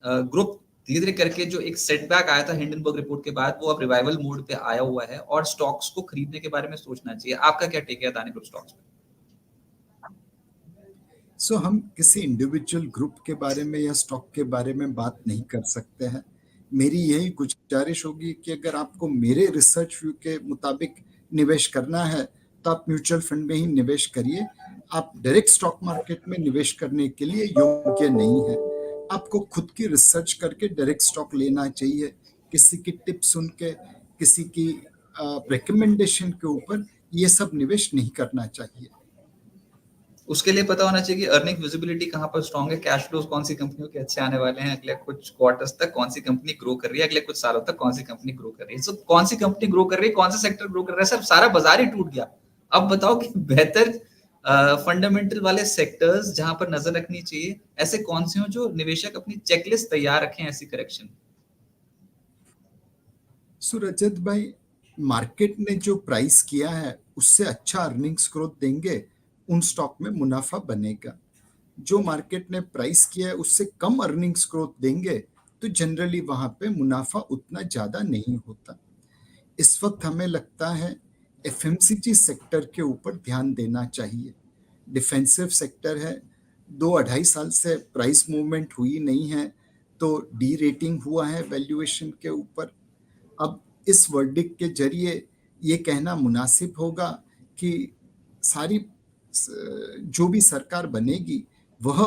Group धीरे धीरे करके जो एक सेटबैक आया था हिंडनबर्ग रिपोर्ट के बाद, वो अब रिवाइवल मोड पे आया हुआ है और स्टॉक्स को खरीदने के बारे में सोचना चाहिए। आपका क्या टेक है अदानी ग्रुप स्टॉक्स पे? हम किसी इंडिविजुअल ग्रुप के बारे में या स्टॉक के बारे में बात नहीं कर सकते हैं। मेरी यही गुजारिश होगी कि अगर आपको मेरे रिसर्च व्यू के मुताबिक निवेश करना है तो आप म्यूचुअल फंड में ही निवेश करिए। आप डायरेक्ट स्टॉक मार्केट में निवेश करने के लिए योग्य नहीं है। आपको खुद की रिसर्च करके डायरेक्ट स्टॉक लेना चाहिए। किसी की टिप्स सुन के, किसी की रिकमेंडेशन के ऊपर ये सब निवेश नहीं करना चाहिए। उसके लिए पता होना चाहिए कि अर्निंग विजिबिलिटी कहाँ पर स्ट्रांग है, कैश फ्लोज कौन सी कंपनियों के अच्छे आने वाले हैं, अगले कुछ क्वार्टर्स तक कौन सी कंपनी ग्रो कर रही है, अगले कुछ सालों तक कौन सी कंपनी ग्रो कर रही है। कौन सी कंपनी ग्रो कर रही है, कौन सा सेक्टर ग्रो कर रहा है, सब सारा बाजार ही टूट गया। अब बताओ कि बेहतर फंडामेंटल वाले सेक्टर्स जहां पर नजर रखनी चाहिए, ऐसे कौन से हो जो निवेशक अपनी चेकलिस्ट तैयार रखें ऐसी करेक्शन? रजत भाई, मार्केट ने जो प्राइस किया है उससे अच्छा अर्निंग्स ग्रोथ देंगे, उन स्टॉक में मुनाफा बनेगा। जो मार्केट ने प्राइस किया है उससे कम अर्निंग्स ग्रोथ देंगे तो जनरली वहां पे मुनाफा उतना ज्यादा नहीं होता। इस वक्त हमें लगता है एफएमसीजी सेक्टर के ऊपर ध्यान देना चाहिए। डिफेंसिव सेक्टर है, 2-2.5 साल से प्राइस मूवमेंट हुई नहीं है, तो डी रेटिंग हुआ है वैल्यूएशन के ऊपर। अब इस वर्डिक्ट के जरिए ये कहना मुनासिब होगा कि सारी जो भी सरकार बनेगी वह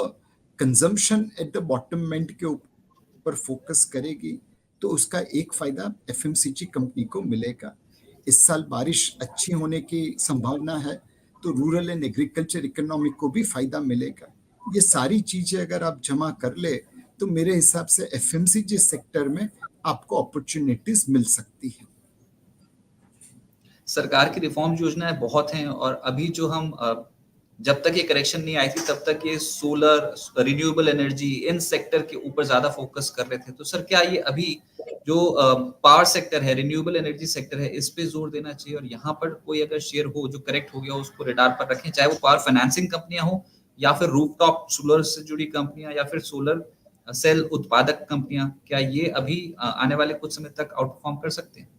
consumption at the bottom and के ऊपर फोकस करेगी, तो उसका एक फायदा एफएमसीजी कंपनी को मिलेगा। इस साल बारिश अच्छी होने की संभावना है, तो रूरल एंड एग्रीकल्चर इकोनॉमी को भी फायदा मिलेगा। ये सारी चीजें अगर आप जमा कर ले तो मेरे हिसाब से एफएमसीजी सेक्टर में आपको अपॉर्चुनिटीज मिल सकती है। सरकार की रिफॉर्म योजनाएं बहुत हैं और अभी जो हम जब तक ये करेक्शन नहीं आई थी तब तक ये solar, renewable energy, in sector के ऊपर ज्यादा फोकस कर रहे थे। तो सर क्या ये अभी जो पावर सेक्टर है, रिन्यूएबल एनर्जी सेक्टर है, इस पे जोर देना चाहिए और यहाँ पर कोई अगर शेयर हो जो करेक्ट हो गया उसको रडार पर रखें, चाहे वो पावर फाइनेंसिंग कंपनियां हो या फिर रूफटॉप सोलर से जुड़ी कंपनियां या फिर सोलर सेल उत्पादक कंपनियां, क्या ये अभी आने वाले कुछ समय तक आउटपरफॉर्म कर सकते हैं?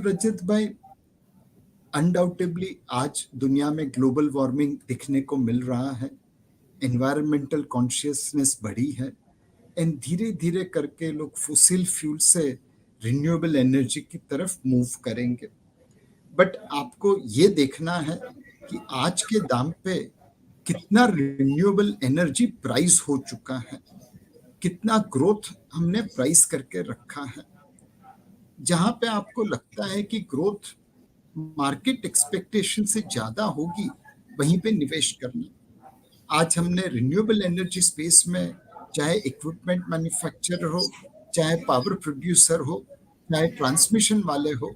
रजत भाई, अनडाउटेबली आज दुनिया में ग्लोबल वार्मिंग दिखने को मिल रहा है, एनवायरमेंटल कॉन्शियसनेस बढ़ी है एंड धीरे धीरे करके लोग फोसिल फ्यूल से रिन्यूएबल एनर्जी की तरफ मूव करेंगे। बट आपको ये देखना है कि आज के दाम पे कितना रिन्यूएबल एनर्जी प्राइस हो चुका है, कितना ग्रोथ हमने प्राइस करके रखा है। जहां पे आपको लगता है कि ग्रोथ मार्केट एक्सपेक्टेशन से ज्यादा होगी, वहीं पे निवेश करना। आज हमने रिन्यूएबल एनर्जी स्पेस में चाहे इक्विपमेंट मैन्युफैक्चरर हो, चाहे पावर प्रोड्यूसर हो, चाहे ट्रांसमिशन वाले हो,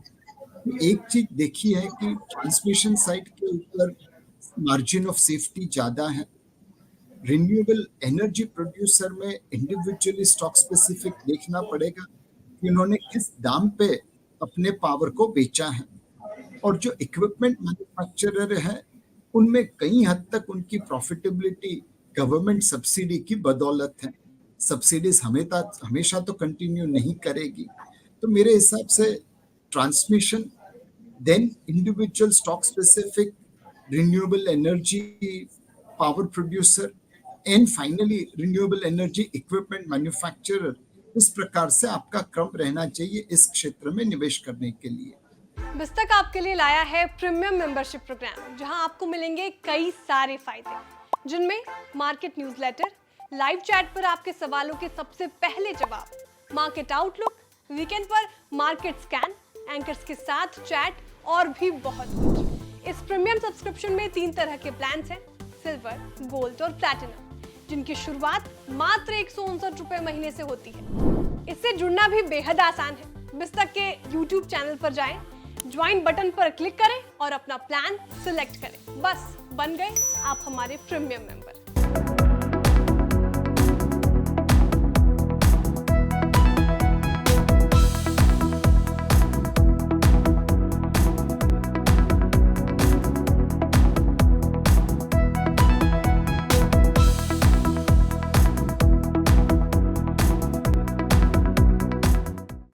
तो एक चीज देखी है कि ट्रांसमिशन साइड के ऊपर मार्जिन ऑफ सेफ्टी ज्यादा है। रिन्यूएबल एनर्जी प्रोड्यूसर में इंडिविजुअली स्टॉक स्पेसिफिक देखना पड़ेगा कि उन्होंने किस दाम पे अपने पावर को बेचा है। और जो इक्विपमेंट मैन्युफैक्चरर है उनमें कई हद तक उनकी प्रॉफिटेबिलिटी गवर्नमेंट सब्सिडी की बदौलत है। सब्सिडीज हमेशा तो कंटिन्यू नहीं करेगी। तो मेरे हिसाब से transmission, then individual stock specific, renewable energy power producer and finally renewable energy equipment manufacturer, इस प्रकार से आपका क्रम रहना चाहिए इस क्षेत्र में निवेश करने के लिए। बिस्तक आपके लिए लाया है प्रीमियम मेंबरशिप प्रोग्राम, जहां आपको मिलेंगे कई सारे फायदे, जिनमें मार्केट न्यूज़लेटर, लाइव चैट पर आपके सवालों के सबसे पहले जवाब, मार्केट आउटलुक, वीकेंड पर मार्केट स्कैन, एंकर्स के साथ चैट और भी बहुत कुछ। इस प्रीमियम सब्सक्रिप्शन में 3 तरह के प्लान हैं, सिल्वर, गोल्ड और प्लैटिनम, जिनकी शुरुआत मात्र 159 रुपए महीने से होती है। इससे जुड़ना भी बेहद आसान है। बिस्तक के YouTube चैनल पर जाएं, ज्वाइन बटन पर क्लिक करें और अपना प्लान सिलेक्ट करें। बस बन गए आप हमारे प्रीमियम मेंबर।